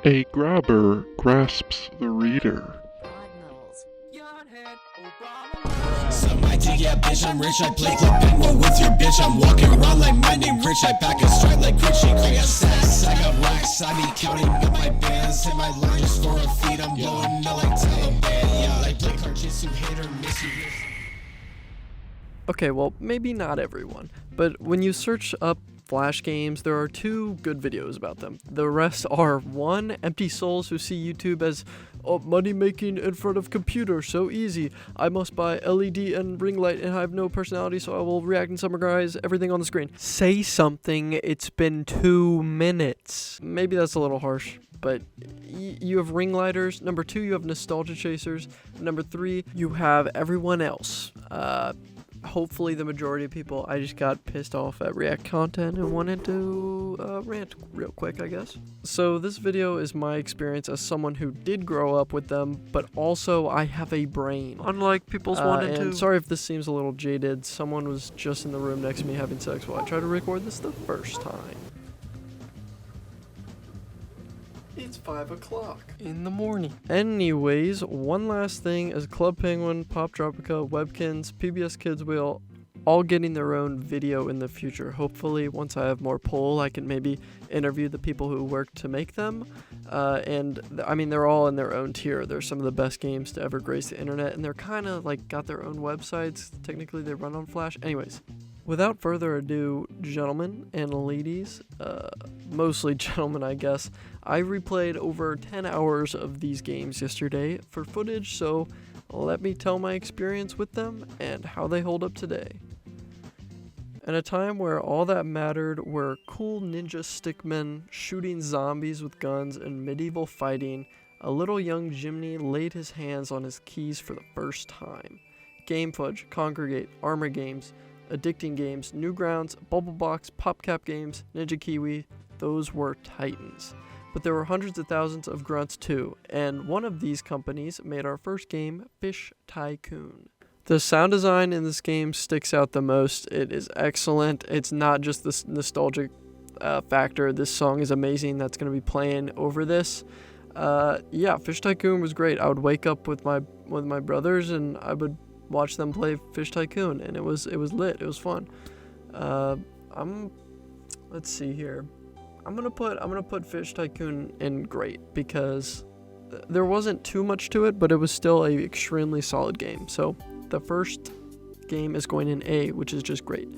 A grabber grasps the reader. Some idea, yeah, bitch, I'm rich. I play club penguin with your bitch. I'm walking around like my name Rich. I pack a strike like Richie. I got sex, I got racks. I be counting up my bands. Hit my largest for a feet. I'm blowing up like Taliban. Yeah, I play Carjitsu, hit or miss you. Okay, well, maybe not everyone, but when you search up Flash games, there are two good videos about them. The rest are, one, empty souls who see YouTube as money making in front of computer, so easy. I must buy LED and ring light and I have no personality, so I will react and summarize everything on the screen. Say something, it's been 2 minutes. Maybe that's a little harsh, but you have ring lighters. Number 2, you have nostalgia chasers. Number 3, you have everyone else. Hopefully the majority of people. I just got pissed off at React content and wanted to rant real quick, I guess. So this video is my experience as someone who did grow up with them, but also I have a brain. Unlike people's wanted to. And sorry if this seems a little jaded. Someone was just in the room next to me having sex while I tried to record this the first time. It's 5 o'clock in the morning. Anyways, one last thing is Club Penguin, Pop Tropica, Webkinz, PBS Kids will all getting their own video in the future. Hopefully, once I have more pull, I can maybe interview the people who worked to make them. I mean, they're all in their own tier. They're some of the best games to ever grace the internet, and they're kind of like got their own websites. Technically, they run on Flash. Anyways. Without further ado, gentlemen and ladies, mostly gentlemen, I guess, I replayed over 10 hours of these games yesterday for footage, so let me tell my experience with them and how they hold up today. In a time where all that mattered were cool ninja stickmen shooting zombies with guns and medieval fighting, a little young Jimny laid his hands on his keys for the first time. Game Fudge, Congregate, Armor Games, Addicting Games, Newgrounds, Bubblebox, PopCap Games, Ninja Kiwi, those were titans. But there were hundreds of thousands of grunts too, and one of these companies made our first game, Fish Tycoon. The sound design in this game sticks out the most. It is excellent. It's not just this nostalgic factor. This song is amazing that's going to be playing over this. Yeah, Fish Tycoon was great. I would wake up with my brothers and I would watch them play Fish Tycoon, and it was lit. It was fun. Let's see here. I'm gonna put Fish Tycoon in great because there wasn't too much to it, but it was still a extremely solid game. So the first game is going in A, which is just great.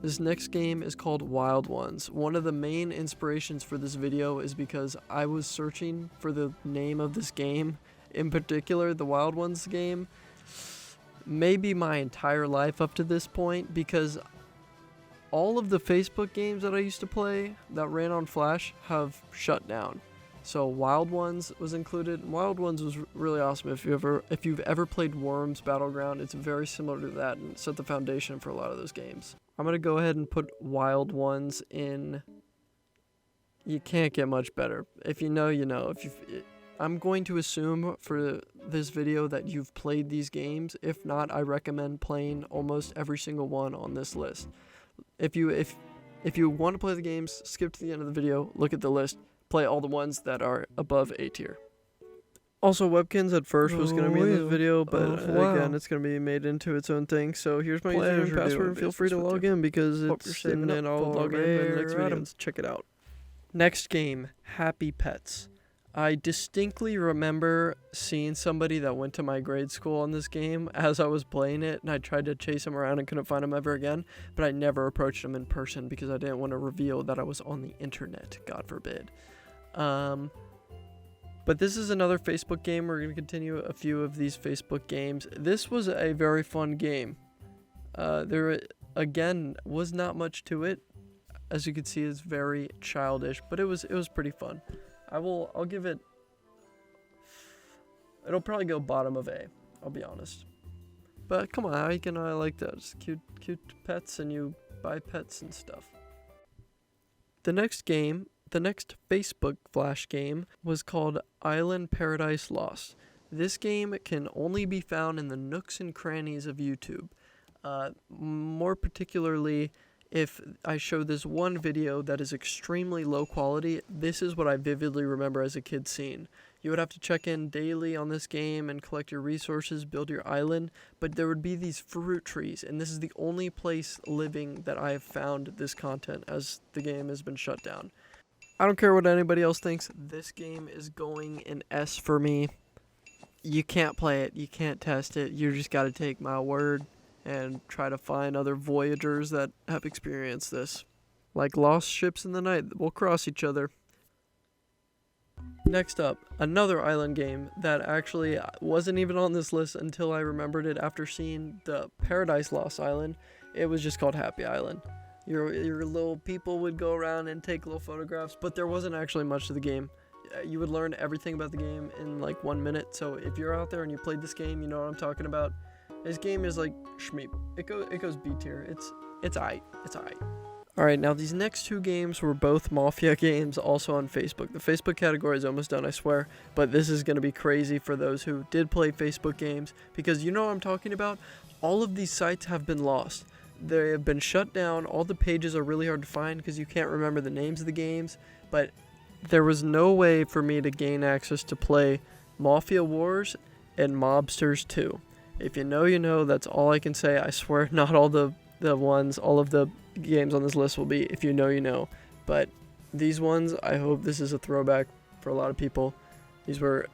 This next game is called Wild Ones. One of the main inspirations for this video is because I was searching for the name of this game, in particular the Wild Ones game, maybe my entire life up to this point, because all of the Facebook games that I used to play that ran on Flash have shut down. So Wild Ones was included. Wild Ones was really awesome. If you've ever played Worms Battleground, it's very similar to that and set the foundation for a lot of those games. I'm gonna go ahead and put Wild Ones in. You can't get much better. If you know, you know. I'm going to assume for this video that you've played these games. If not, I recommend playing almost every single one on this list. If you want to play the games, skip to the end of the video, look at the list, play all the ones that are above A tier. Also, Webkinz at first was going to be in this video, but again, it's going to be made into its own thing. So here's my username and password. Feel free to log in because it's in, and I'll log in in the next video. Check it out. Next game, Happy Pets. I distinctly remember seeing somebody that went to my grade school on this game as I was playing it, and I tried to chase him around and couldn't find him ever again, but I never approached him in person because I didn't want to reveal that I was on the internet, God forbid. But this is another Facebook game. We're going to continue a few of these Facebook games. This was a very fun game. There, again, was not much to it. As you can see, it's very childish, but it was pretty fun. I'll give it, it'll probably go bottom of A, I'll be honest. But come on, how can I like those? Cute pets, and you buy pets and stuff. The next Facebook Flash game was called Island Paradise Lost. This game can only be found in the nooks and crannies of YouTube. More particularly if I show this one video that is extremely low quality, this is what I vividly remember as a kid seeing. You would have to check in daily on this game and collect your resources, build your island, but there would be these fruit trees, and this is the only place living that I have found this content as the game has been shut down. I don't care what anybody else thinks, this game is going an S for me. You can't play it, you can't test it, you just gotta take my word and try to find other voyagers that have experienced this. Like lost ships in the night that will cross each other. Next up, another island game that actually wasn't even on this list until I remembered it after seeing the Paradise Lost Island. It was just called Happy Island. Your little people would go around and take little photographs, but there wasn't actually much to the game. You would learn everything about the game in like 1 minute, so if you're out there and you played this game, you know what I'm talking about. This game is like shmeep. It goes B tier. It's aight. Alright, now these next two games were both Mafia games, also on Facebook. The Facebook category is almost done, I swear, but this is going to be crazy for those who did play Facebook games, because you know what I'm talking about? All of these sites have been lost. They have been shut down. All the pages are really hard to find because you can't remember the names of the games, but there was no way for me to gain access to play Mafia Wars and Mobsters 2. If you know, you know. That's all I can say. I swear not all the ones, all of the games on this list will be if you know, you know. But these ones, I hope this is a throwback for a lot of people. These were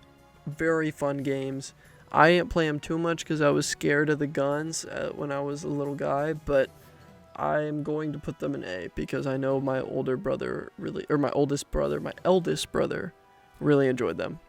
very fun games. I didn't play them too much because I was scared of the guns when I was a little guy, but I'm going to put them in A because I know my eldest brother really enjoyed them.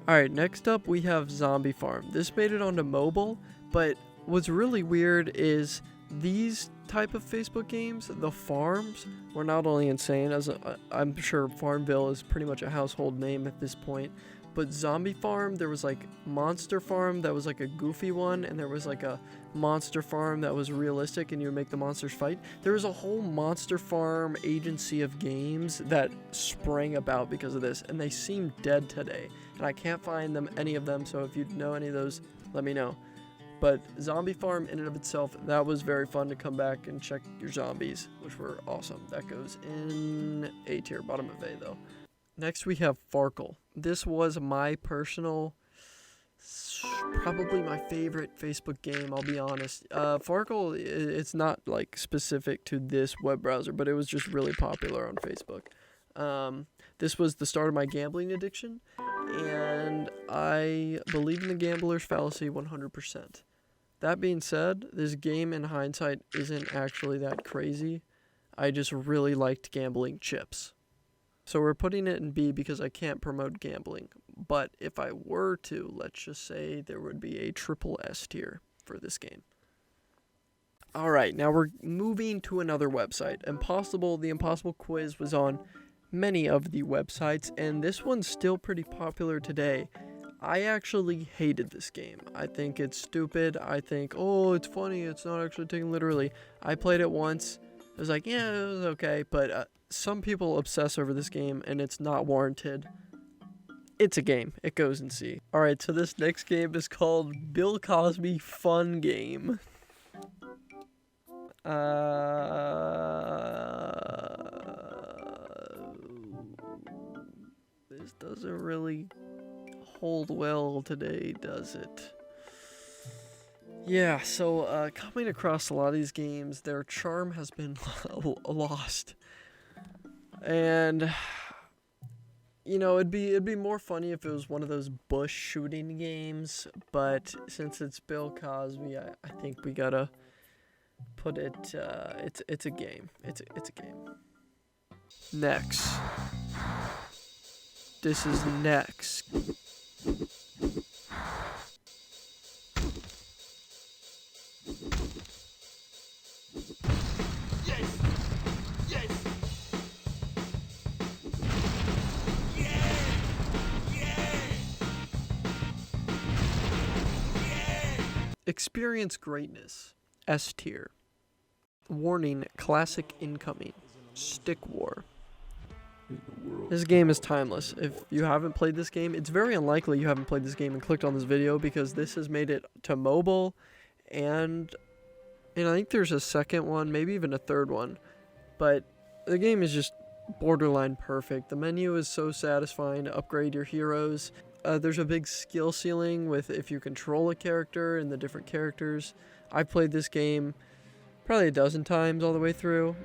Alright, next up we have Zombie Farm. This made it onto mobile, but what's really weird is these type of Facebook games, the farms, were not only insane, as I'm sure Farmville is pretty much a household name at this point, but Zombie Farm, there was like Monster Farm that was like a goofy one, and there was like a Monster Farm that was realistic and you would make the monsters fight. There was a whole Monster Farm agency of games that sprang about because of this, and they seem dead today, and I can't find any of them, so if you know any of those, let me know. But Zombie Farm in and of itself, that was very fun to come back and check your zombies, which were awesome. That goes in A tier, bottom of A though. Next we have Farkle. This was my personal, probably my favorite Facebook game, I'll be honest. Farkle, it's not like specific to this web browser, but it was just really popular on Facebook. This was the start of my gambling addiction, and I believe in the gambler's fallacy 100%. That being said, this game in hindsight isn't actually that crazy. I just really liked gambling chips. So we're putting it in B because I can't promote gambling. But if I were to, let's just say there would be a triple S tier for this game. Alright, now we're moving to another website. The Impossible Quiz was on many of the websites, and this one's still pretty popular today. I actually hated this game. I think it's stupid. I think, oh, it's funny. It's not actually taken literally. I played it once. I was like, yeah, it was okay. But some people obsess over this game, and it's not warranted. It's a game. It goes in C. Alright, so this next game is called Bill Cosby Fun Game. This doesn't really hold well today, does it? Yeah, so coming across a lot of these games, their charm has been lost. And you know, it'd be more funny if it was one of those bush shooting games, but since it's Bill Cosby, I think we gotta put it it's a game. It's a game. Next. This is next. Experience greatness. S tier. Warning, classic incoming. Stick War. This game is timeless. If you haven't played this game, it's very unlikely you haven't played this game and clicked on this video because this has made it to mobile and And I think there's a second one, maybe even a third one. But the game is just borderline perfect. The menu is so satisfying to upgrade your heroes. There's a big skill ceiling with if you control a character and the different characters. I played this game probably a dozen times all the way through.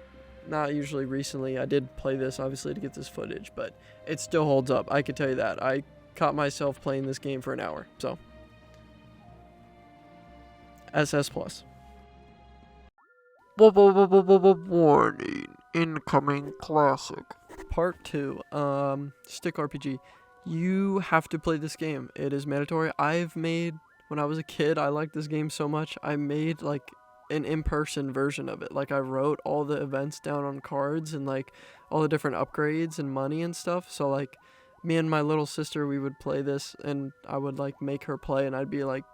Not usually recently. I did play this obviously to get this footage, but it still holds up. I can tell you that. I caught myself playing this game for an hour. So SS Plus. Warning. Incoming classic. Part 2, Stick RPG. You have to play this game. It is mandatory. When I was a kid, I liked this game so much, I made like an in-person version of it. Like I wrote all the events down on cards and like all the different upgrades and money and stuff. So like me and my little sister, we would play this and I would like make her play and I'd be like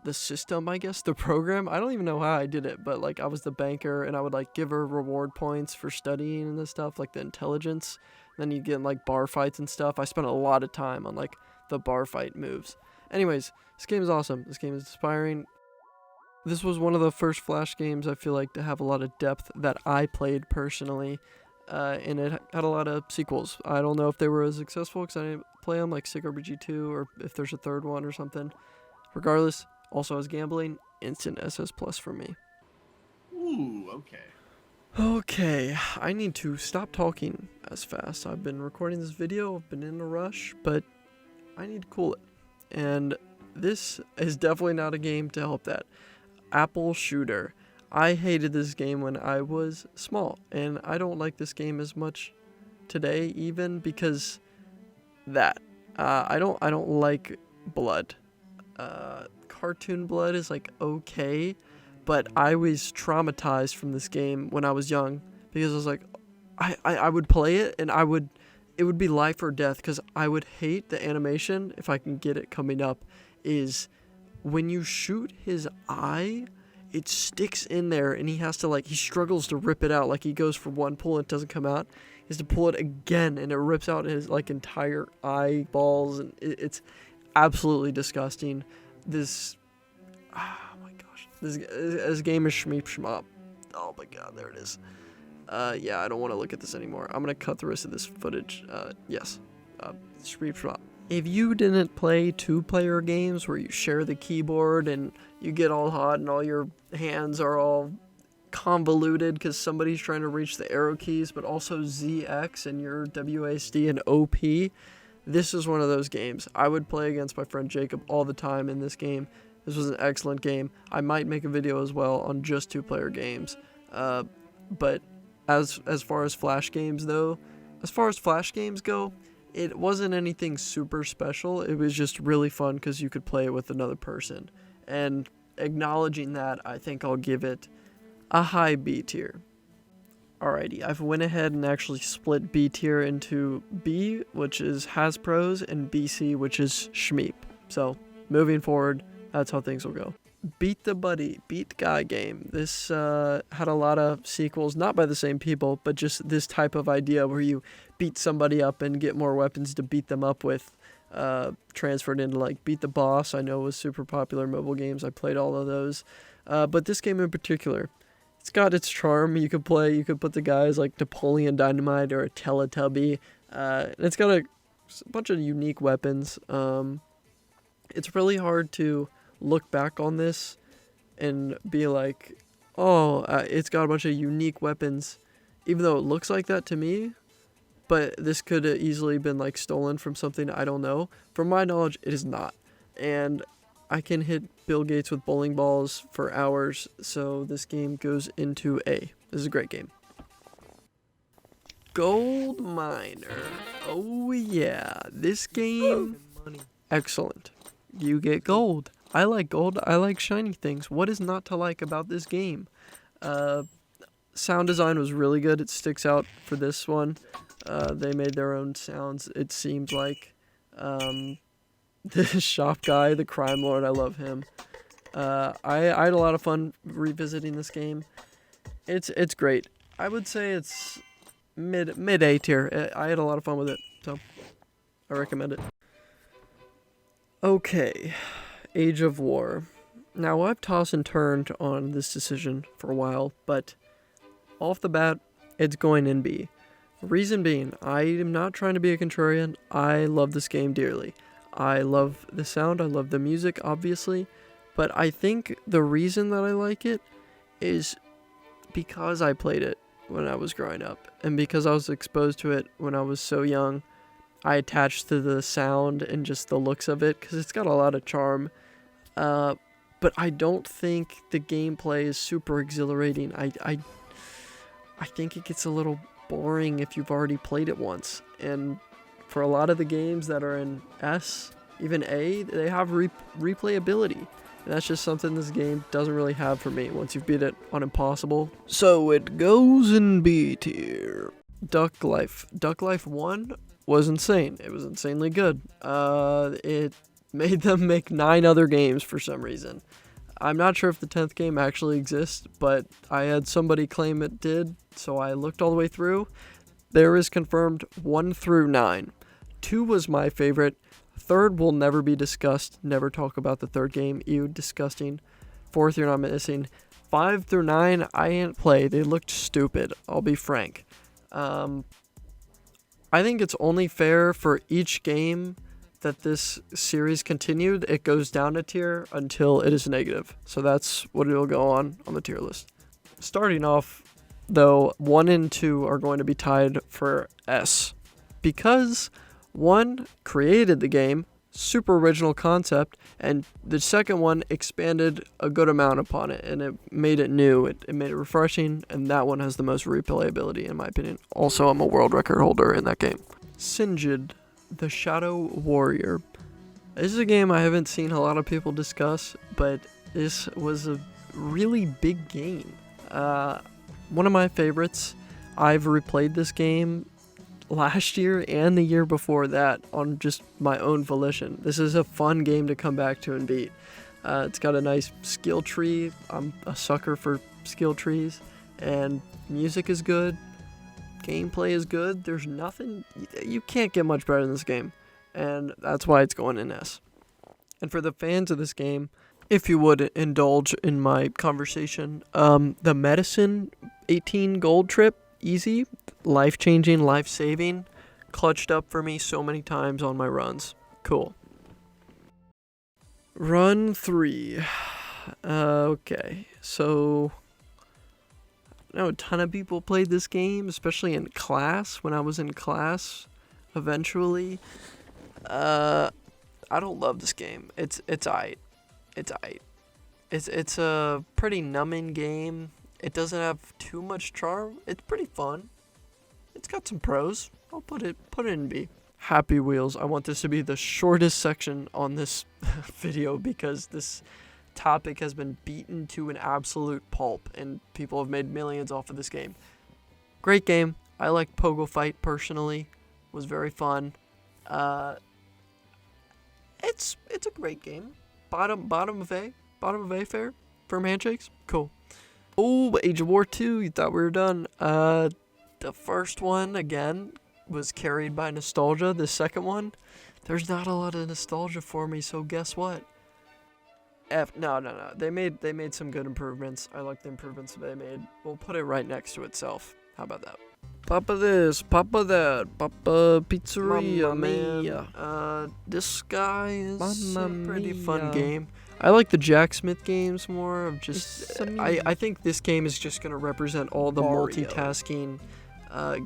the system, I guess, the program. I don't even know how I did it, but like I was the banker and I would like give her reward points for studying and this stuff, like the intelligence. Then you get in like bar fights and stuff. I spent a lot of time on like the bar fight moves. Anyways, this game is awesome. This game is inspiring. This was one of the first Flash games I feel like to have a lot of depth that I played personally. And it had a lot of sequels. I don't know if they were as successful because I didn't play them, like Stick RPG 2, or if there's a third one or something. Regardless, also as gambling, instant SS Plus for me. Ooh, okay. Okay, I need to stop talking as fast. I've been recording this video, I've been in a rush, but I need to cool it. And this is definitely not a game to help that. Apple Shooter. I hated this game when I was small, and I don't like this game as much today, even because that. I don't like blood. Cartoon blood is like okay, but I was traumatized from this game when I was young because I was like, I would play it and it would be life or death because I would hate the animation, if I can get it coming up, is when you shoot his eye, it sticks in there and he struggles to rip it out. Like he goes for one pull and it doesn't come out. He has to pull it again and it rips out his like entire eyeballs and it's absolutely disgusting. This game is shmeep shmop. Oh my god, there it is. Yeah, I don't want to look at this anymore. I'm gonna cut the rest of this footage. Yes. Shmeep shmop. If you didn't play two-player games where you share the keyboard and you get all hot and all your hands are all convoluted because somebody's trying to reach the arrow keys, but also ZX and your WASD and OP, this is one of those games. I would play against my friend Jacob all the time in this game. This was an excellent game. I might make a video as well on just two-player games. But as far as Flash games though, as far as Flash games go, it wasn't anything super special. It was just really fun because you could play it with another person. And acknowledging that, I think I'll give it a high B tier. Alrighty, I've went ahead and actually split B tier into B, which is Hasbro's, and BC, which is Shmeep. So, moving forward, that's how things will go. Beat the Buddy, Beat Guy game. This had a lot of sequels, not by the same people, but just this type of idea where you beat somebody up and get more weapons to beat them up with. Transferred into like Beat the Boss, I know was super popular in mobile games. I played all of those. But this game in particular, it's got its charm. You could put the guys like Napoleon Dynamite or a Teletubby. It's got a bunch of unique weapons. It's really hard to look back on this and be like, oh, it's got a bunch of unique weapons, even though it looks like that to me. But this could have easily been like stolen from something I don't know. From my knowledge, it is not. And I can hit Bill Gates with bowling balls for hours, so this game goes into A. This is a great game. Gold Miner. Oh yeah, this game, excellent. You get gold. I like gold. I like shiny things. What is not to like about this game? Sound design was really good. It sticks out for this one. They made their own sounds, it seems like. The shop guy, the crime lord, I love him. I had a lot of fun revisiting this game. It's great. I would say it's mid A tier. I had a lot of fun with it, so I recommend it. Okay, Age of War. Now, I've tossed and turned on this decision for a while, but off the bat, it's going in B. Reason being, I am not trying to be a contrarian. I love this game dearly. I love the sound, I love the music, obviously, but I think the reason that I like it is because I played it when I was growing up, and because I was exposed to it when I was so young. I attached to the sound and just the looks of it, because it's got a lot of charm. But I don't think the gameplay is super exhilarating. I think it gets a little boring if you've already played it once. And for a lot of the games that are in S, even A, they have replayability. And that's just something this game doesn't really have for me once you've beat it on Impossible. So it goes in B tier. Duck Life. Duck Life 1 was insane. It was insanely good. It made them make 9 other games for some reason. I'm not sure if the 10th game actually exists, but I had somebody claim it did, so I looked all the way through. There is confirmed 1 through 9. 2 was my favorite. 3rd will never be discussed. Never talk about the 3rd game. Ew, disgusting. 4th, you're not missing. 5 through 9, I didn't play. They looked stupid. I'll be frank. I think it's only fair for each game that this series continued, it goes down a tier until it is negative. So that's what it'll go on the tier list. Starting off, though, 1 and 2 are going to be tied for S. Because 1 created the game, super original concept, and the second one expanded a good amount upon it, and it made it new, it made it refreshing, and that one has the most replayability in my opinion. Also, I'm a world record holder in that game. Singed, the Shadow Warrior. This is a game I haven't seen a lot of people discuss, but this was a really big game. One of my favorites. I've replayed this game last year and the year before that on just my own volition. This is a fun game to come back to and beat. It's got a nice skill tree. I'm a sucker for skill trees, and music is good. Gameplay is good. There's nothing, you can't get much better than this game, and that's why it's going in S. And for the fans of this game, if you would indulge in my conversation, the Medicine 18 gold trip, easy, life-changing, life-saving, clutched up for me so many times on my runs. Cool. Run 3. Okay, so I know a ton of people played this game, especially in class, when I was in class, eventually. I don't love this game. It's aight. It's aight. It's a pretty numbing game. It doesn't have too much charm. It's pretty fun. It's got some pros. I'll put it in B. Happy Wheels. I want this to be the shortest section on this video because this topic has been beaten to an absolute pulp and people have made millions off of this game. Great game. I like Pogo Fight personally. It was very fun. It's a great game. Bottom of A fair. Firm handshakes. Cool. Oh, Age of War 2. You thought we were done. The first one again was carried by nostalgia. The second one, there's not a lot of nostalgia for me, so guess what? No. They made some good improvements. I like the improvements they made. We'll put it right next to itself. How about that? Papa this, Papa that, Papa Pizzeria, man. This guy is a pretty fun game. I like the Jack Smith games more. Of just, I think this game is just gonna represent all the multitasking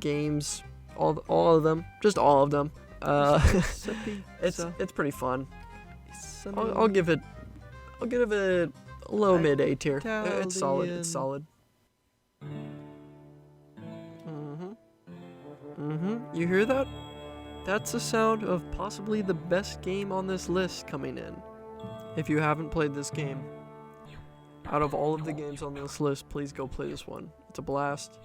games, all of them, just all of them. It's pretty fun. I'll give it a low mid A tier. It's solid. It's solid. You hear that? That's the sound of possibly the best game on this list coming in. If you haven't played this game, out of all of the games on this list, please go play this one. It's a blast.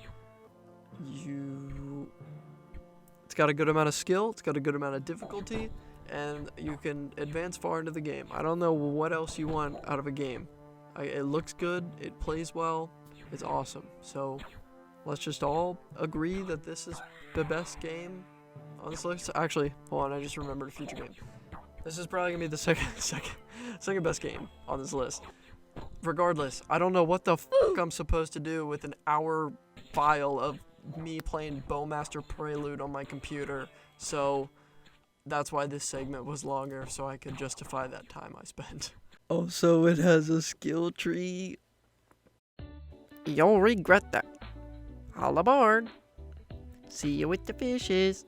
It's got a good amount of skill, it's got a good amount of difficulty, and you can advance far into the game. I don't know what else you want out of a game. It looks good, it plays well, it's awesome. So let's just all agree that this is the best game on this list. Actually, hold on, I just remembered a future game. This is probably gonna be the second best game on this list. Regardless, I don't know what the fuck I'm supposed to do with an hour file of me playing Bowmaster Prelude on my computer. So that's why this segment was longer, so I could justify that time I spent. Oh, so it has a skill tree. You'll regret that. All aboard. See you with the fishes.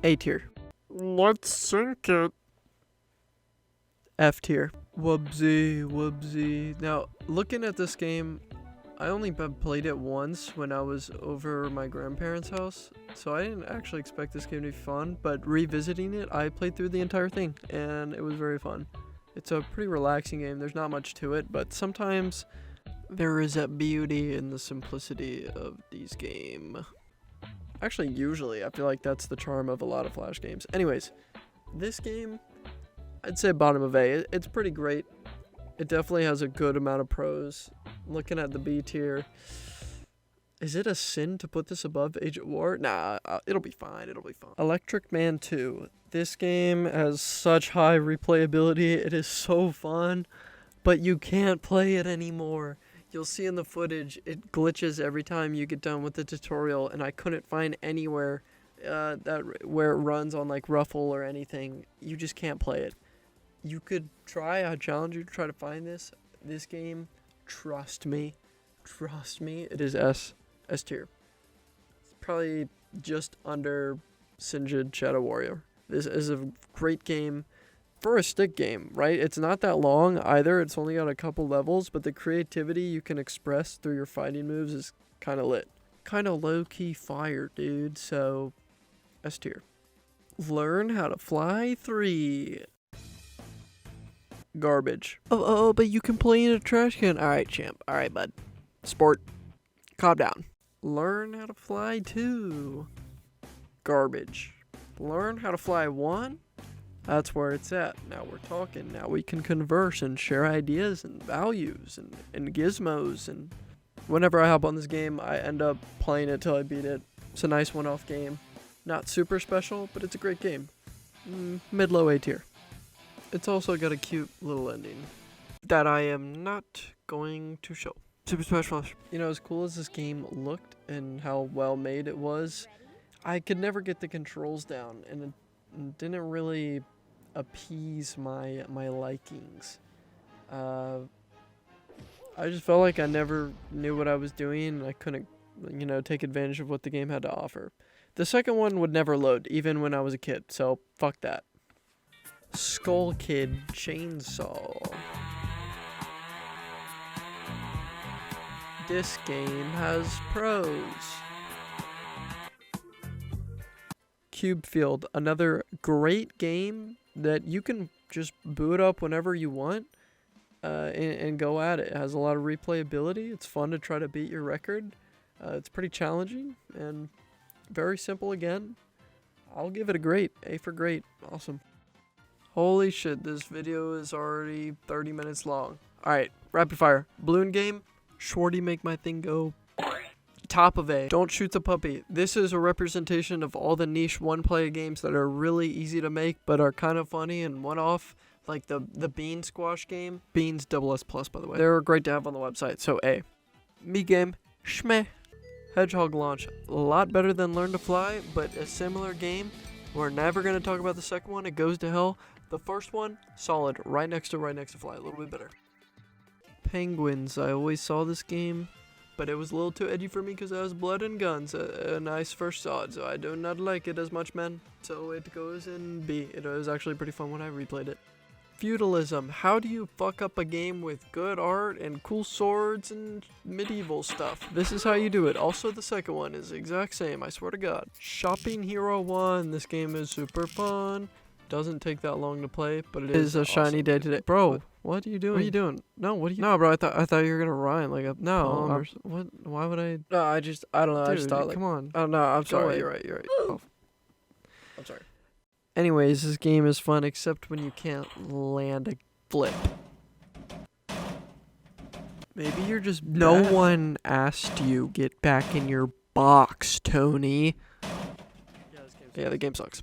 A tier. Let's sink it. F tier. Whoopsie. Now, looking at this game, I only played it once when I was over my grandparents' house, so I didn't actually expect this game to be fun, but revisiting it, I played through the entire thing, and it was very fun. It's a pretty relaxing game. There's not much to it, but sometimes there is a beauty in the simplicity of these games. Actually, usually, I feel like that's the charm of a lot of Flash games. Anyways, this game, I'd say bottom of A. It's pretty great. It definitely has a good amount of pros. Looking at the B tier, is it a sin to put this above Age of War? Nah, it'll be fine. Electric Man 2. This game has such high replayability. It is so fun, but you can't play it anymore. You'll see in the footage, it glitches every time you get done with the tutorial, and I couldn't find anywhere where it runs on like Ruffle or anything. You just can't play it. You could try. I challenge you to try to find this. This game, trust me, it is S tier. It's probably just under Sinjin Shadow Warrior. This is a great game for a stick game, right? It's not that long either. It's only got a couple levels, but the creativity you can express through your fighting moves is kind of lit. Kind of low-key fire, dude. So, S tier. Learn How to Fly 3. Garbage. Oh, but you can play in a trash can. Alright, champ. Alright, bud. Sport. Calm down. Learn How to Fly 2. Garbage. Learn How to Fly 1. That's where it's at. Now we're talking. Now we can converse and share ideas and values and gizmos. And whenever I hop on this game, I end up playing it till I beat it. It's a nice one-off game. Not super special, but it's a great game. Mid-low A tier. It's also got a cute little ending that I am not going to show. Super Smash Bros. You know, as cool as this game looked and how well made it was, I could never get the controls down, and it didn't really appease my likings. I just felt like I never knew what I was doing, and I couldn't, take advantage of what the game had to offer. The second one would never load, even when I was a kid, so fuck that. Skull Kid Chainsaw. This game has pros. Cube Field, another great game that you can just boot up whenever you want and go at it. It has a lot of replayability. It's fun to try to beat your record. It's pretty challenging and very simple again. I'll give it a great. A for great. Awesome. Holy shit, this video is already 30 minutes long. Alright, rapid fire. Balloon game. Shorty make my thing go. Top of A. Don't Shoot the Puppy. This is a representation of all the niche one-player games that are really easy to make but are kind of funny and one-off. Like the Bean Squash game. Beans SS+, by the way. They're great to have on the website, so A. Me game. Shmeh. Hedgehog Launch. A lot better than Learn to Fly, but a similar game. We're never going to talk about the second one. It goes to hell. The first one, solid. Right next to Fly. A little bit better. Penguins. I always saw this game, but it was a little too edgy for me because it has blood and guns. A nice first saw it, so I do not like it as much, man. So it goes in B. It was actually pretty fun when I replayed it. Feudalism. How do you fuck up a game with good art and cool swords and medieval stuff? This is how you do it. Also, the second one is the exact same, I swear to God. Shopping Hero 1. This game is super fun. Doesn't take that long to play, but it is a shiny day today. Bro, what are you doing? What are you doing? No, what are you? No, bro, I thought you were gonna rhyme like a no. What? Why would I? No, I don't know. Dude, I just thought like, come on. Oh no, I'm sorry. You're right. Oh. I'm sorry. Anyways, this game is fun except when you can't land a flip. Maybe you're just bad. No one asked you. Get back in your box, Tony. Yeah, the game sucks.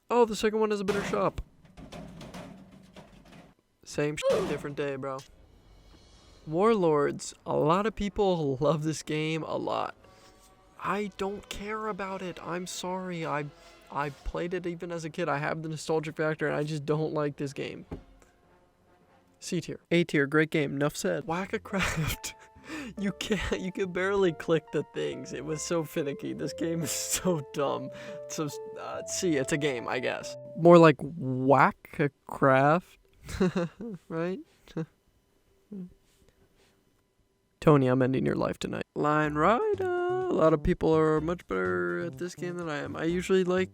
Oh, the second one is a better shop. Same shit, different day, bro. Warlords. A lot of people love this game a lot. I don't care about it. I'm sorry. I played it even as a kid. I have the nostalgic factor, and I just don't like this game. C tier. A tier. Great game. Enough said. Whack-a-Craft. You can barely click the things. It was so finicky. This game is so dumb. So C. It's a game, I guess. More like Whack-a-Craft, right? Tony, I'm ending your life tonight. Line Rider. A lot of people are much better at this game than I am. I usually like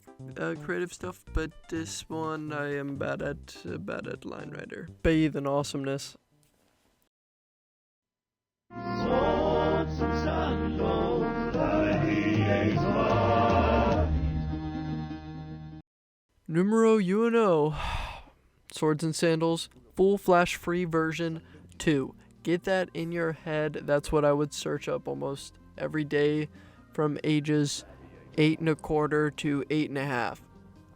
creative stuff, but this one I am bad at Line Rider. Bathe in awesomeness. Numero uno. Swords and Sandals, full flash free version 2. Get that in your head. That's what I would search up almost every day from ages 8 1/4 to 8 1/2.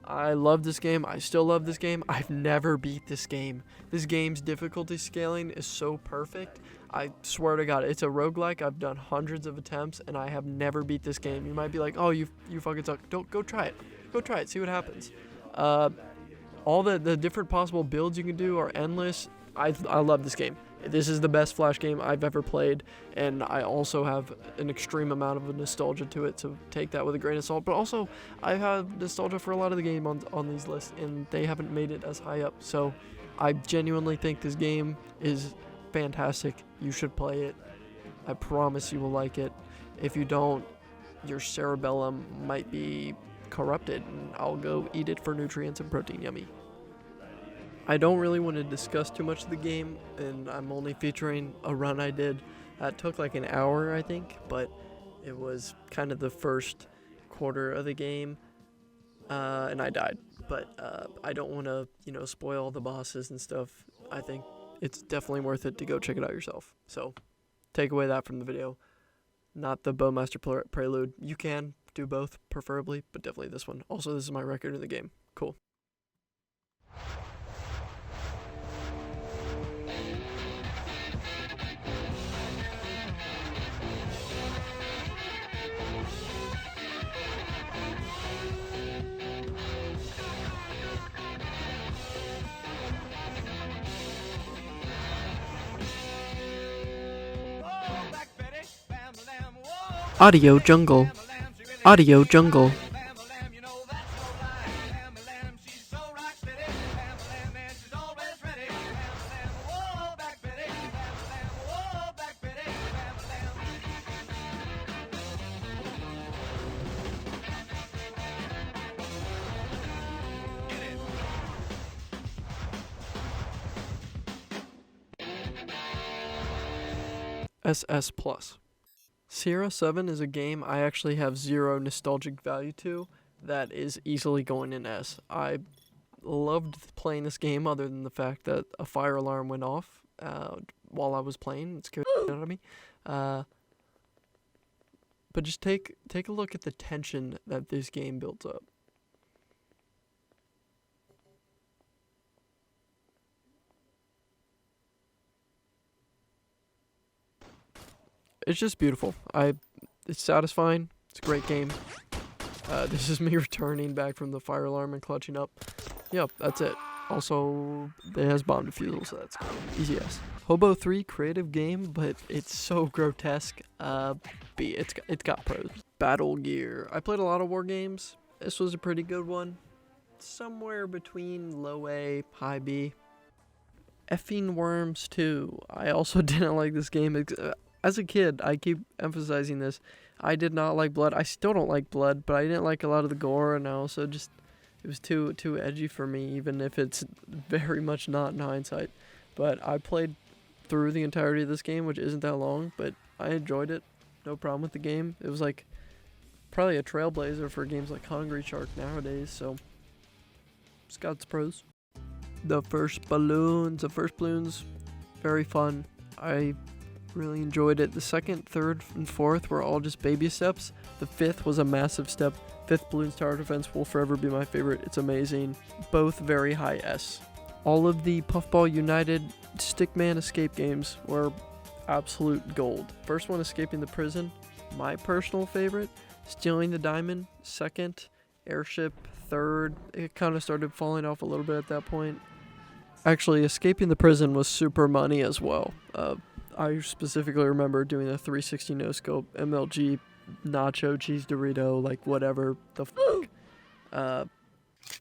I love this game. I still love this game. I've never beat this game. This game's difficulty scaling is so perfect. I swear to God, it's a roguelike. I've done hundreds of attempts and I have never beat this game. You might be like, oh, you fucking suck. Don't go try it. Go try it. See what happens. All the different possible builds you can do are endless. I love this game. This is the best Flash game I've ever played, and I also have an extreme amount of nostalgia to it, so take that with a grain of salt. But also, I have nostalgia for a lot of the game on these lists, and they haven't made it as high up. So I genuinely think this game is fantastic. You should play it. I promise you will like it. If you don't, your cerebellum might be corrupted, and I'll go eat it for nutrients and protein. Yummy. I don't really want to discuss too much of the game, and I'm only featuring a run I did. That took like an hour, I think, but it was kind of the first quarter of the game, and I died. But I don't want to, spoil all the bosses and stuff. I think it's definitely worth it to go check it out yourself. So take away that from the video, not the Bowmaster Prelude. You can do both, preferably, but definitely this one. Also, this is my record in the game. Cool. Audio Jungle. Audio Jungle. SS Plus. Sierra 7 is a game I actually have zero nostalgic value to that is easily going in S. I loved playing this game other than the fact that a fire alarm went off while I was playing. It scared the shit out of me. But just take a look at the tension that this game builds up. It's just beautiful. It's satisfying. It's a great game. This is me returning back from the fire alarm and clutching up. Yep, that's it. Also, it has bomb defusal, so that's cool. Easy as. Hobo 3 creative game, but it's so grotesque. B. It's got pros. Battle Gear. I played a lot of war games. This was a pretty good one. Somewhere between low A, high B. Effing Worms 2. I also didn't like this game. As a kid, I keep emphasizing this, I did not like blood. I still don't like blood, but I didn't like a lot of the gore, and I also it was too edgy for me, even if it's very much not in hindsight. But I played through the entirety of this game, which isn't that long, but I enjoyed it. No problem with the game. It was like probably a trailblazer for games like Hungry Shark nowadays, so it's got its pros. The first balloons, very fun. I really enjoyed it. The second, third, and fourth were all just baby steps. The fifth was a massive step. Fifth, Balloons Tower Defense, will forever be my favorite. It's amazing. Both very high S. All of the Puffball United Stickman escape games were absolute gold. First one, Escaping the Prison, my personal favorite. Stealing the Diamond, second. Airship, third. It kind of started falling off a little bit at that point. Actually, Escaping the Prison was super money as well. I specifically remember doing a 360 no scope, MLG, nacho, cheese Dorito, like whatever the fuck.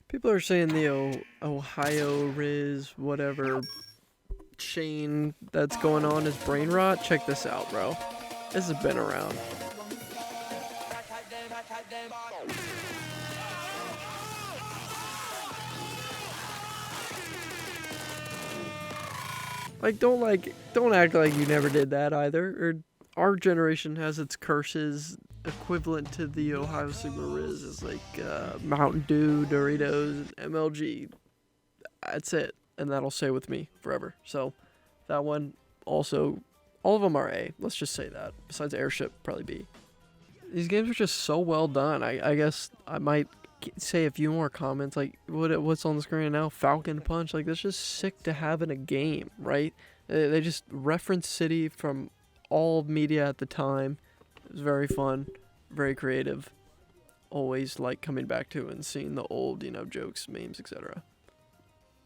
People are saying the Ohio Riz, whatever chain that's going on is brain rot. Check this out, bro. This has been around. Don't act like you never did that either. Or our generation has its curses equivalent to the Ohio Sigma Riz. It's like Mountain Dew, Doritos, MLG. That's it, and that'll stay with me forever. So that one also, all of them are A. Let's just say that. Besides Airship, probably B. These games are just so well done. I guess I might say a few more comments, like what's on the screen now, Falcon Punch, like that's just sick to have in a game, right? They just reference City from all media at the time. It was very fun, very creative. Always like coming back to and seeing the old, jokes, memes, etc.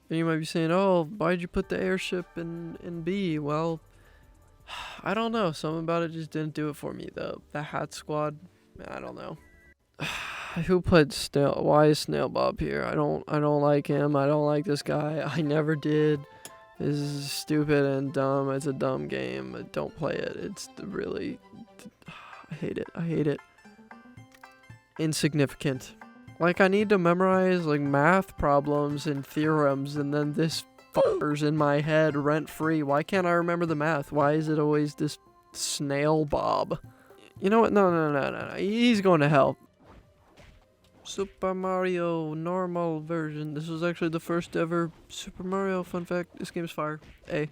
And you might be saying, oh, why'd you put the Airship in B? Well, I don't know, something about it just didn't do it for me. The Hat Squad, I don't know. Who put why is Snail Bob here? I don't like him. I don't like this guy. I never did. This is stupid and dumb. It's a dumb game. Don't play it. It's really, I hate it. Insignificant. Like I need to memorize like math problems and theorems, and then this fucker's in my head rent free. Why can't I remember the math? Why is it always this Snail Bob? You know what? No. He's going to hell. Super Mario normal version. This was actually the first ever Super Mario. Fun fact, this game's fire. A.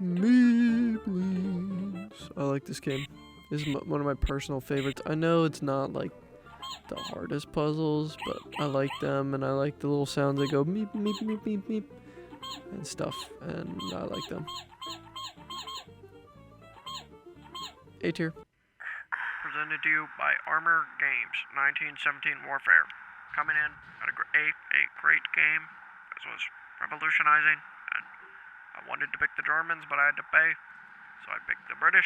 Me, please. I like this game. This is one of my personal favorites. I know it's not like the hardest puzzles, but I like them, and I like the little sounds that go meep, meep, meep, meep, meep, and stuff, and I like them. A tier. Presented to you by Armor Games, 1917 Warfare. Coming in at a great game. This was revolutionizing, and I wanted to pick the Germans, but I had to pay, so I picked the British.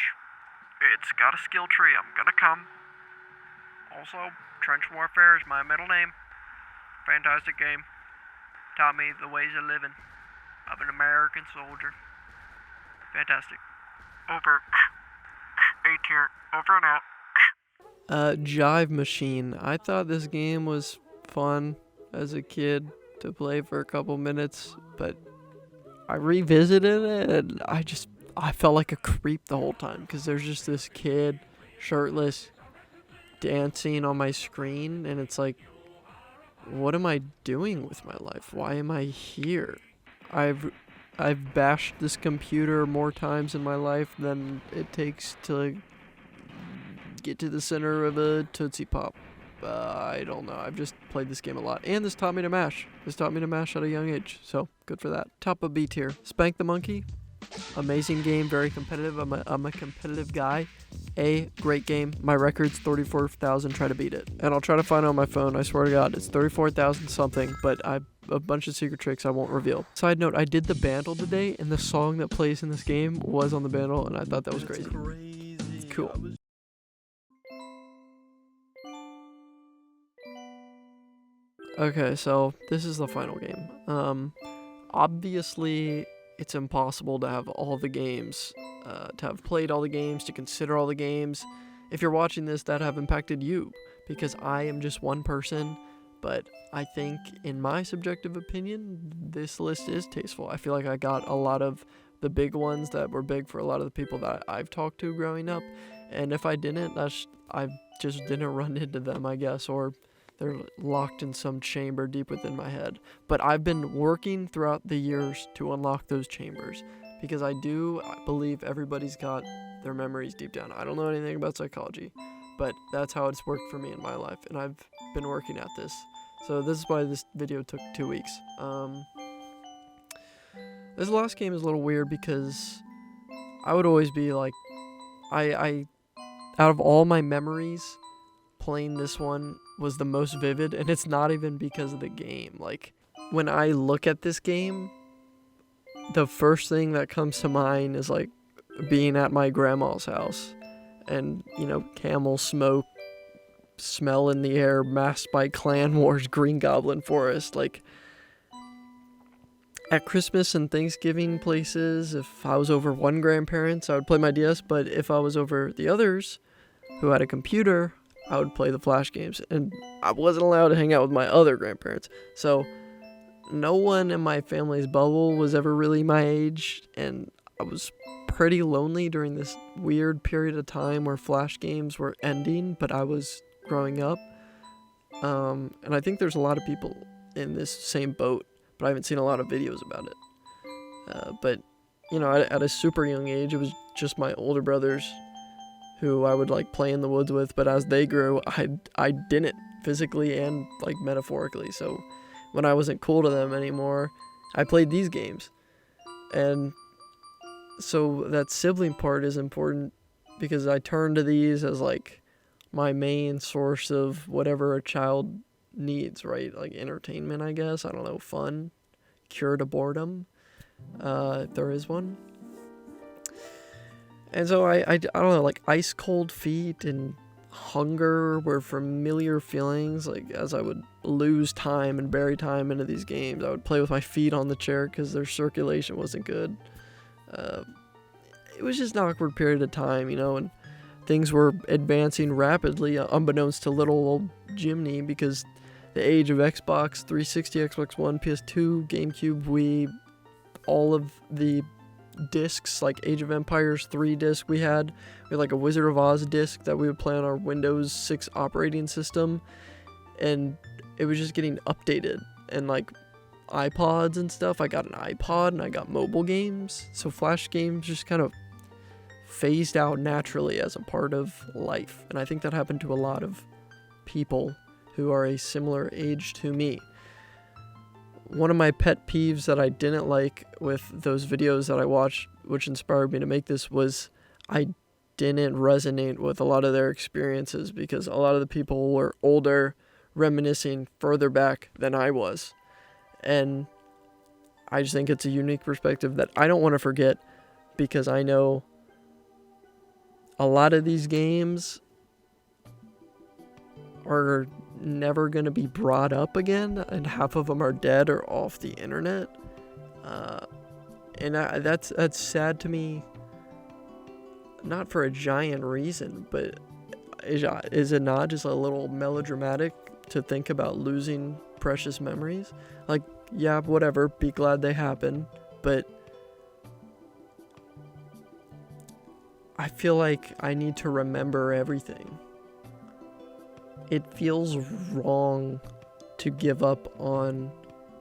It's got a skill tree, I'm gonna come. Also, Trench Warfare is my middle name. Fantastic game. Taught me the ways of living of an American soldier. Fantastic. Over. A tier. Over and out. Jive Machine. I thought this game was fun as a kid to play for a couple minutes, but I revisited it and I felt like a creep the whole time because there's just this kid shirtless dancing on my screen, and it's like, what am I doing with my life? Why am I here? I've bashed this computer more times in my life than it takes to get to the center of a Tootsie Pop. I don't know. I've just played this game a lot. And this taught me to mash. This taught me to mash at a young age. So, good for that. Top of B tier. Spank the Monkey. Amazing game. Very competitive. I'm a competitive guy. A, great game. My record's 34,000. Try to beat it. And I'll try to find it on my phone. I swear to God, it's 34,000 something. But a bunch of secret tricks I won't reveal. Side note, I did the bundle today, and the song that plays in this game was on the bundle, and I thought that was crazy. It's cool. Okay, so this is the final game. Obviously, it's impossible to have all the games, to have played all the games, to consider all the games. If you're watching this, that have impacted you, because I am just one person, but I think, in my subjective opinion, this list is tasteful. I feel like I got a lot of the big ones that were big for a lot of the people that I've talked to growing up, and if I didn't, I just didn't run into them, I guess, or they're locked in some chamber deep within my head. But I've been working throughout the years to unlock those chambers, because I believe everybody's got their memories deep down. I don't know anything about psychology, but that's how it's worked for me in my life, and I've been working at this. So this is why this video took 2 weeks. This last game is a little weird because I would always be like I out of all my memories, playing this one was the most vivid, and it's not even because of the game. Like, when I look at this game, the first thing that comes to mind is like being at my grandma's house and, camel smoke smell in the air, masked by Clan Wars Green Goblin Forest. Like, at Christmas and Thanksgiving places, if I was over one grandparent's, I would play my DS, but if I was over the others who had a computer, I would play the Flash games, and I wasn't allowed to hang out with my other grandparents. So no one in my family's bubble was ever really my age, and I was pretty lonely during this weird period of time where Flash games were ending, but I was growing up. And I think there's a lot of people in this same boat, but I haven't seen a lot of videos about it. But, at a super young age, it was just my older brothers who I would, play in the woods with, but as they grew, I didn't, physically and, metaphorically. So when I wasn't cool to them anymore, I played these games. And so that sibling part is important because I turn to these as, my main source of whatever a child needs, right? Like entertainment, I guess. I don't know, fun, cure to boredom, if there is one. And so I don't know, ice cold feet and hunger were familiar feelings. As I would lose time and bury time into these games, I would play with my feet on the chair because their circulation wasn't good. It was just an awkward period of time, and things were advancing rapidly, unbeknownst to little old Jimmy, because the age of Xbox 360, Xbox One, PS2, GameCube, Wii, all of the discs, like Age of Empires 3 disc we had a Wizard of Oz disc that we would play on our Windows 6 operating system, and it was just getting updated, and iPods and stuff. I got an iPod and I got mobile games, so Flash games just kind of phased out naturally as a part of life, and I think that happened to a lot of people who are a similar age to me. One of my pet peeves that I didn't like with those videos that I watched, which inspired me to make this, was I didn't resonate with a lot of their experiences because a lot of the people were older, reminiscing further back than I was. And I just think it's a unique perspective that I don't want to forget, because I know a lot of these games are never going to be brought up again, and half of them are dead or off the internet. And that's sad to me, not for a giant reason, but is it not just a little melodramatic to think about losing precious memories? Yeah, whatever, be glad they happen, but I feel like I need to remember everything. It feels wrong to give up on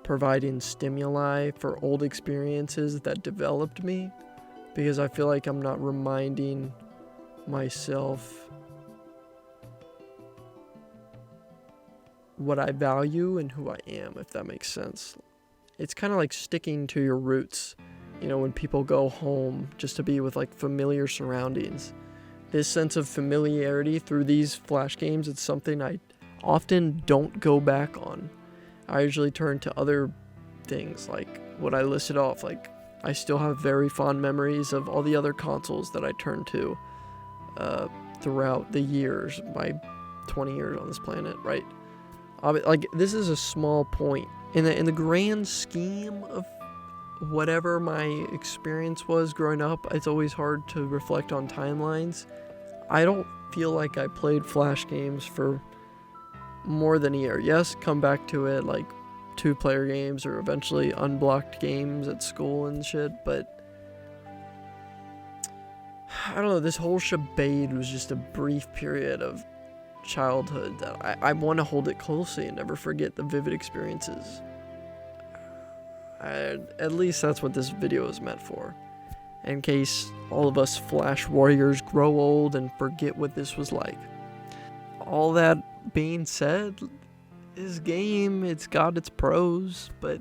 providing stimuli for old experiences that developed me, because I feel like I'm not reminding myself what I value and who I am, if that makes sense. It's kind of like sticking to your roots, when people go home just to be with familiar surroundings. This sense of familiarity through these Flash games, it's something I often don't go back on. I usually turn to other things, like what I listed off. I still have very fond memories of all the other consoles that I turned to throughout the years, my 20 years on this planet, right? This is a small point. In the grand scheme of whatever my experience was growing up, it's always hard to reflect on timelines. I don't feel like I played Flash games for more than a year. Yes, come back to it, 2-player games or eventually unblocked games at school and shit, but I don't know, this whole shebade was just a brief period of childhood that I want to hold it closely and never forget the vivid experiences. At least that's what this video is meant for. In case all of us Flash warriors grow old and forget what this was like. All that being said, this game, it's got its pros, but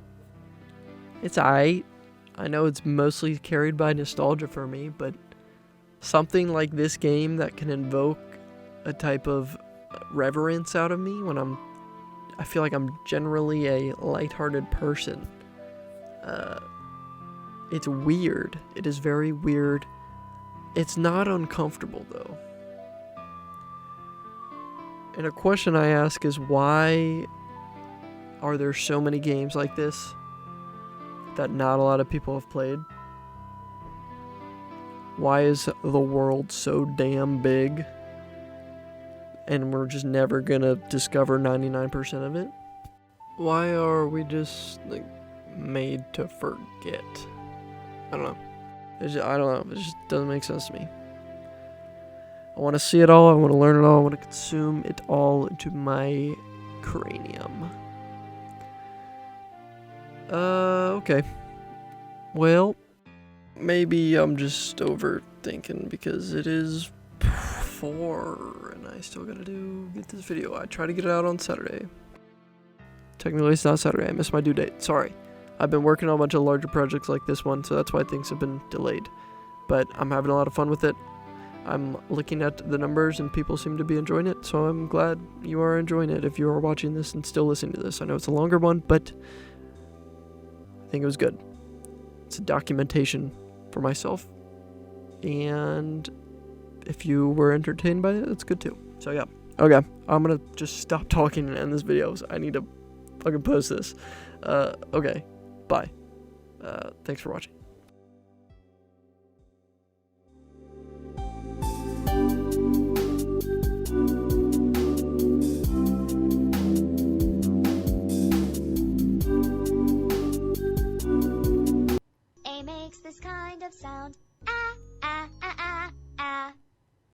it's aight. I know it's mostly carried by nostalgia for me, but something like this game that can invoke a type of reverence out of me when I feel like I'm generally a lighthearted person. It's weird. It is very weird. It's not uncomfortable, though. And a question I ask is, why are there so many games like this that not a lot of people have played? Why is the world so damn big and we're just never gonna discover 99% of it? Why are we just, like, made to forget? I don't know. I don't know. It just doesn't make sense to me. I want to see it all. I want to learn it all. I want to consume it all into my cranium. Okay. Well, maybe I'm just overthinking because it is 4 and I still gotta get this video. I try to get it out on Saturday. Technically, it's not Saturday. I missed my due date. Sorry. I've been working on a bunch of larger projects like this one, so that's why things have been delayed. But I'm having a lot of fun with it. I'm looking at the numbers and people seem to be enjoying it, so I'm glad you are enjoying it if you are watching this and still listening to this. I know it's a longer one, but I think it was good. It's a documentation for myself, and if you were entertained by it, that's good too. So yeah. Okay, I'm gonna just stop talking and end this video. So I need to fucking post this. Okay, bye. Thanks for watching.